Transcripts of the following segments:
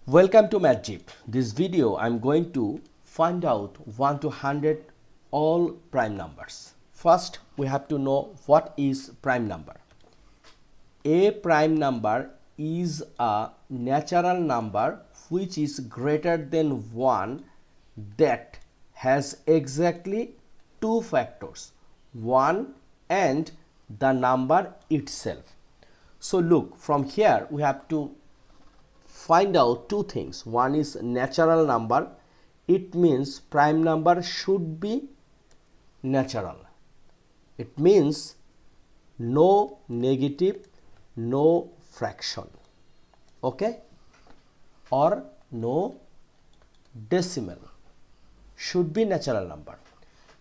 Welcome to MathJip. This video I'm going to find out 1 to 100 all prime numbers. First we have to know what is prime number. A prime number is a natural number which is greater than 1 that has exactly two factors, 1 and the number itself. So look, from here we have to find out two things. One is natural number. It means prime number should be natural. It means no negative, no fraction, okay, or no decimal, should be natural number.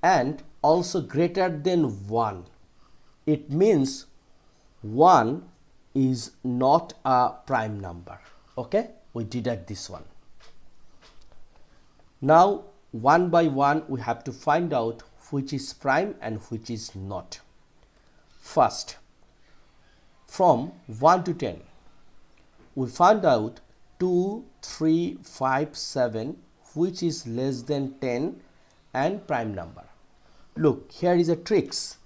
And also greater than 1. It means 1 is not a prime number. Okay, we deduct this one. Now one by one we have to find out which is prime and which is not. First, from 1 to 10 we find out 2, 3, 5, 7 which is less than 10 and prime number. Look, here is a tricks.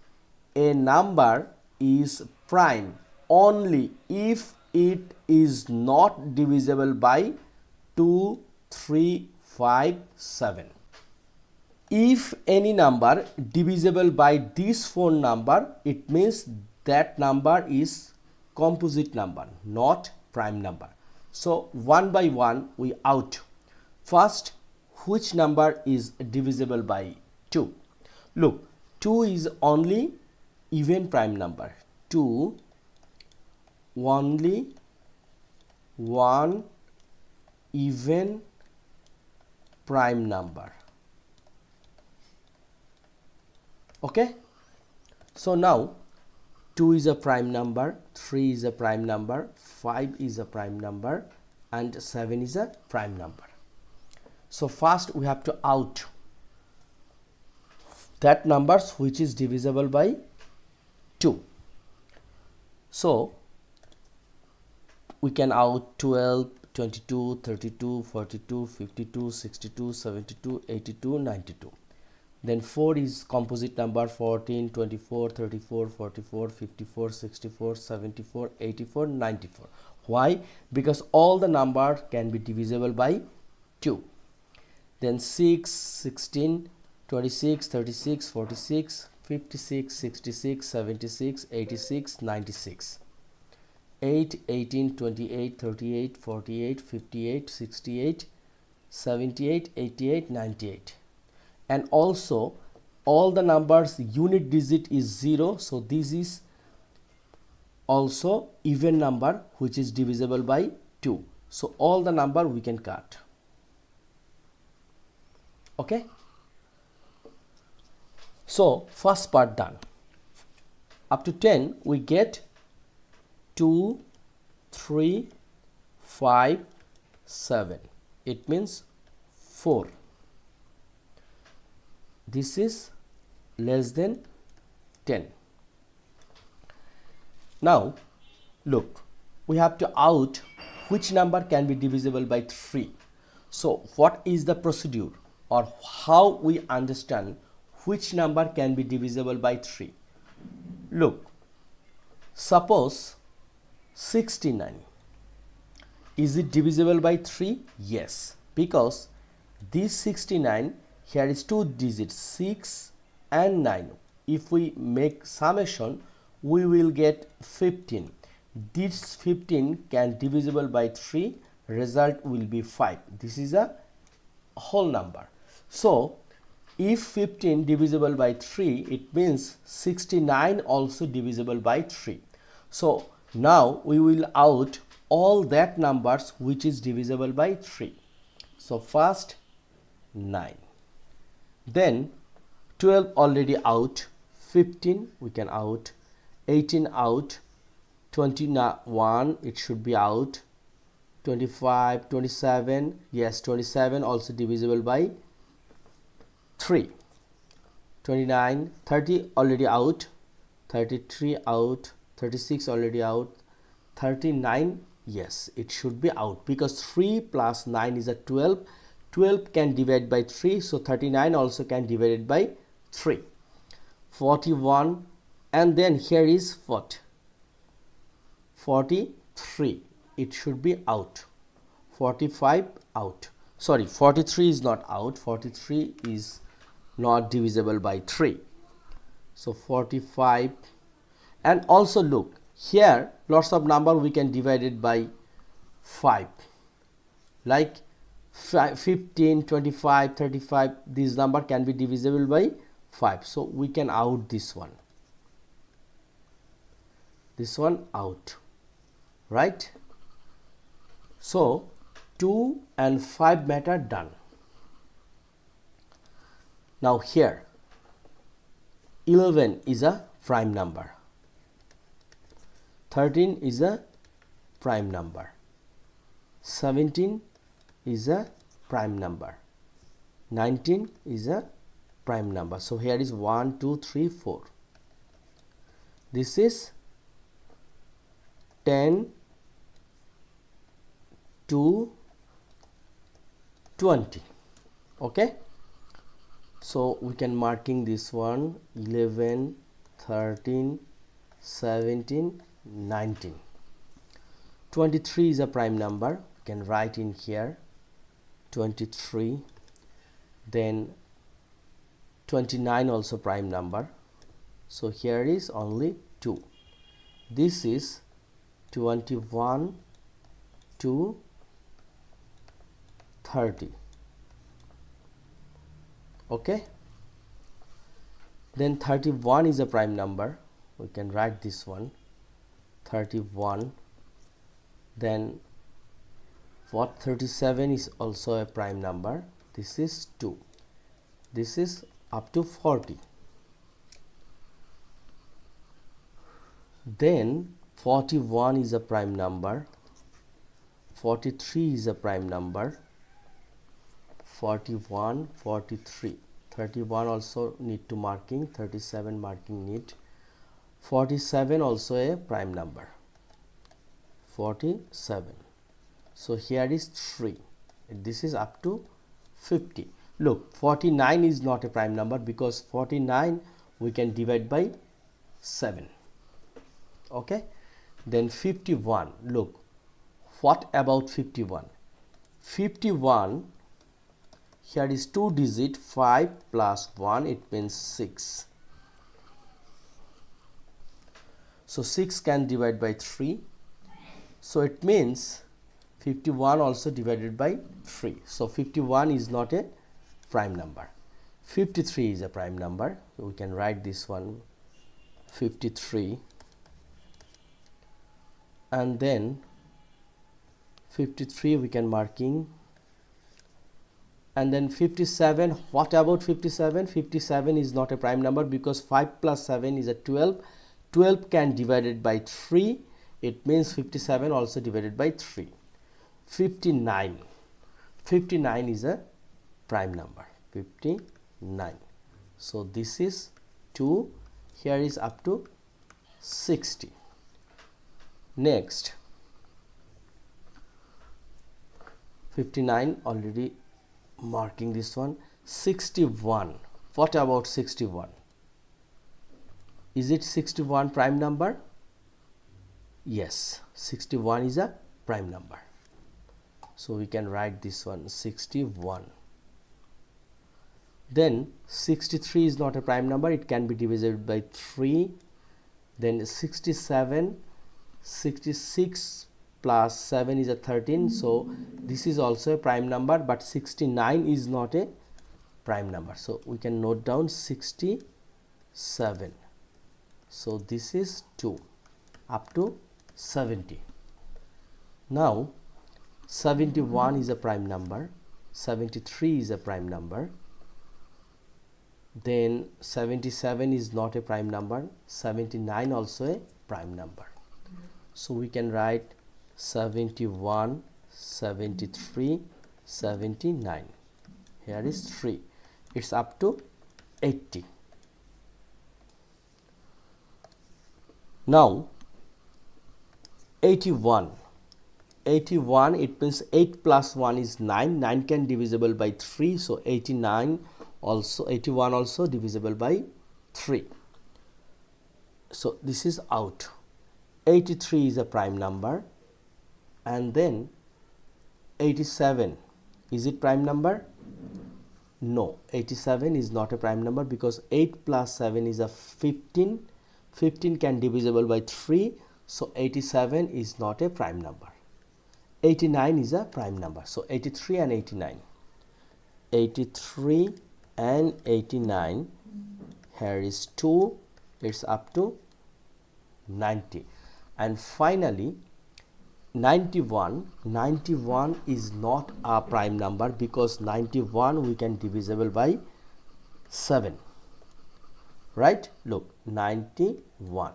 A number is prime only if it is not divisible by 2, 3, 5, 7. If any number divisible by this 4 number, it means that number is composite number, not prime number. So one by one we out. First, which number is divisible by 2? Look, 2 is only even prime number. 2 only one even prime number. Okay, so now 2 is a prime number, 3 is a prime number, 5 is a prime number, and 7 is a prime number. So first we have to out that numbers which is divisible by 2. So we can out 12, 22, 32, 42, 52, 62, 72, 82, 92. Then 4 is composite number, 14, 24, 34, 44, 54, 64, 74, 84, 94. Why? Because all the numbers can be divisible by 2. Then 6, 16, 26, 36, 46, 56, 66, 76, 86, 96. 8, 18, 28, 38, 48, 58, 68, 78, 88, 98. And also all the numbers unit digit is 0, so this is also even number which is divisible by 2. So all the number we can cut. Okay, so first part done. Up to 10 we get 2, 3, 5, 7. It means 4. This is less than 10. Now look, we have to out which number can be divisible by 3. So what is the procedure or how we understand which number can be divisible by 3? Look, suppose 69. Is it divisible by 3? Yes, because this 69 here is two digits, 6 and 9. If we make summation, we will get 15. This 15 can divisible by 3, result will be 5. This is a whole number. So if 15 divisible by 3, it means 69 also divisible by 3. So now we will out all that numbers which is divisible by 3. So first 9. Then 12 already out, 15 we can out, 18 out, 21 it should be out, 25, 27, yes, 27 also divisible by 3, 29, 30 already out, 33 out, 36 already out, 39 Yes, it should be out because 3 plus 9 is a 12. 12 can divide by 3, so 39 also can divide it by 3. 41, and then here is what? 43. It should be out. 45 out. Sorry, 43 is not out. 43 is not divisible by 3. So 45, and also look here, lots of number we can divide it by 5, like 15, 25, 35. This number can be divisible by 5, so we can out this one out, right? So 2 and 5 matter done. Now here 11 is a prime number, 13 is a prime number, 17 is a prime number, 19 is a prime number. So here is 1, 2, 3, 4. This is 10 to 20. Okay, so we can marking this one 11, 13, 17, 19. 23 is a prime number, we can write in here 23. Then 29 also prime number, so here is only 2. This is 21 to 30. Okay, then 31 is a prime number, we can write this one 31. Then what, 37 is also a prime number, this is 2. This is up to 40. Then 41 is a prime number, 43 is a prime number, 41, 43, 31 also need to marking, 37 marking need, 47 also a prime number, 47. So here is 3. This is up to 50. Look, 49 is not a prime number because 49 we can divide by 7. Okay, then 51. Look, what about 51? 51, here is 2 digit, 5 plus 1, it means 6. So 6 can divide by 3. So it means 51 also divided by 3. So 51 is not a prime number. 53 is a prime number. So we can write this one 53. And then 53 we can marking. And then 57, what about 57? 57 is not a prime number because 5 plus 7 is a 12. 12 can divided by 3. It means 57 also divided by 3. 59. 59 is a prime number. 59. So this is 2. Here is up to 60. Next, 59 already marking this one. 61. What about 61? Is it 61 prime number? Yes, 61 is a prime number. So we can write this one 61. Then 63 is not a prime number, it can be divided by 3. Then 67, 66 plus 7 is a 13, so this is also a prime number, but 69 is not a prime number, so we can note down 67. So this is 2 up to 70. Now 71 is a prime number, 73 is a prime number, then 77 is not a prime number, 79 also a prime number. So we can write 71, 73, 79. Here is 3. It's up to 80. Now 81. 81, it means 8 plus 1 is 9. 9 can divisible by 3, so 89 also, 81 also divisible by 3. So this is out. 83 is a prime number, and then 87, is it prime number? No, 87 is not a prime number because 8 plus 7 is a 15. 15 can divisible by 3, so 87 is not a prime number. 89 is a prime number, so 83 and 89. 83 and 89, here is 2, it's up to 90. And finally 91. 91 is not a prime number because 91 we can divisible by 7, right? Look, 91,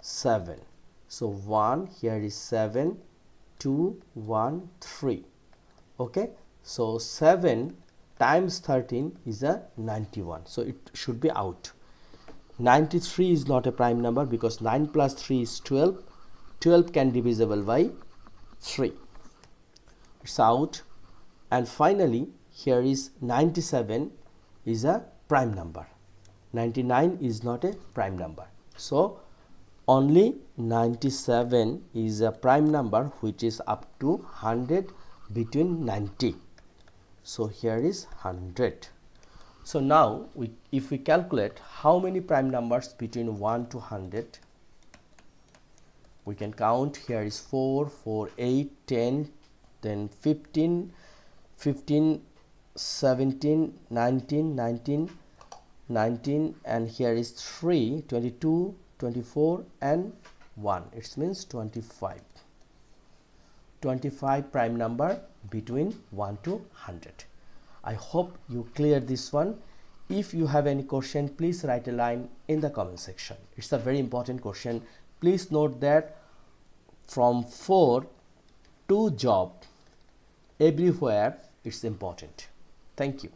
7, so 1, here is 7, 2, 1, 3. Okay, so 7 times 13 is a 91, so it should be out. 93 is not a prime number because 9 plus 3 is 12. 12 can divisible by 3, it's out. And finally here is 97 is a prime number. 99 is not a prime number, so only 97 is a prime number which is up to 100 between 90, so here is 100. So now if we calculate how many prime numbers between 1 to 100, we can count. Here is 4, 4, 8, 10, then 15, 15, 17, 19, 19, 19, and here is 3, 22, 24, and 1. It means 25. 25 prime number between 1 to 100. I hope you clear this one. If you have any question, please write a line in the comment section. It's a very important question. Please note that from 4 to job, everywhere it's important. Thank you.